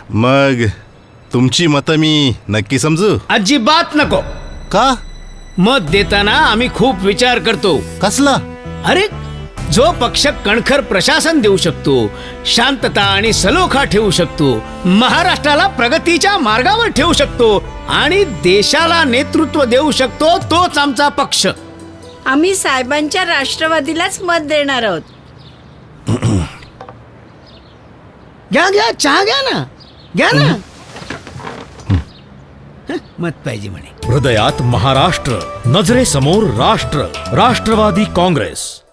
मग तुमची मतं मी नक्की समजू? अजिबात नको. का? मत देताना आम्ही खूप विचार करतो. कसला? अरे, जो पक्ष कणखर प्रशासन देऊ शकतो, शांतता आणि सलोखा ठेवू शकतो, महाराष्ट्राला प्रगतीच्या मार्गावर ठेवू शकतो आणि देशाला नेतृत्व देऊ शकतो, तोच आमचा पक्ष. आम्ही साहेबांच्या राष्ट्रवादीलाच मत देणार आहोत. घ्या घ्या, चहा घ्या ना, घ्या ना. मत पाहिजे म्हणे. हृदयात महाराष्ट्र, नजरेसमोर राष्ट्र. राष्ट्रवादी काँग्रेस.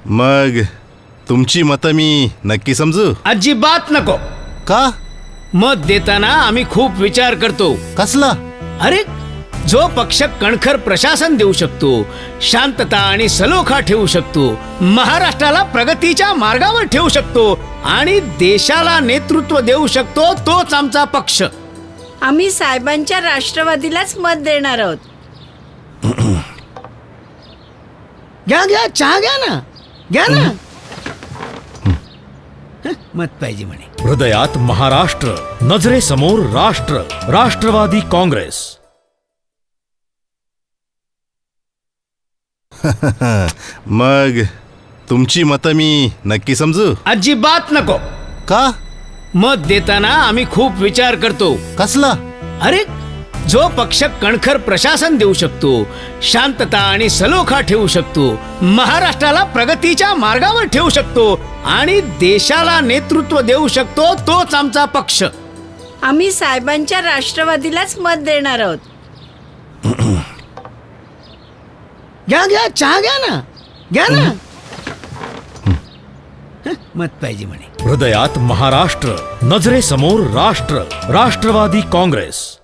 मग तुमची मतं मी नक्की समजू? अजिबात नको. का? मत देताना आम्ही खूप विचार करतो. कसला? अरे, जो पक्ष कणखर प्रशासन देऊ शकतो, शांतता आणि सलोखा ठेवू शकतो, महाराष्ट्राला प्रगतीच्या मार्गावर ठेवू शकतो आणि देशाला नेतृत्व देऊ शकतो, तोच आमचा पक्ष. आम्ही साहेबांच्या राष्ट्रवादीलाच मत देणार आहोत. घ्या घ्या, चहा घ्या ना, घ्या ना. मत पाहिजे म्हणे. हृदयात महाराष्ट्र, नजरेसमोर राष्ट्र. राष्ट्रवादी काँग्रेस. मग तुमची मतं मी नक्की समजू? अजिबात नको. का? मत देताना आम्ही खूप विचार करतो. कसला? अरे, जो पक्ष कणखर प्रशासन देऊ शकतो, शांतता आणि सलोखा ठेवू शकतो, महाराष्ट्राला प्रगतीच्या मार्गावर ठेवू शकतो आणि देशाला नेतृत्व देऊ शकतो, तोच आमचा पक्ष. आम्ही साहेबांच्या राष्ट्रवादीलाच मत देणार आहोत. घ्या घ्या, चहा घ्या ना, घ्या ना. मत पाहिजे म्हणे. हृदयात महाराष्ट्र, नजरेसमोर राष्ट्र. राष्ट्रवादी काँग्रेस.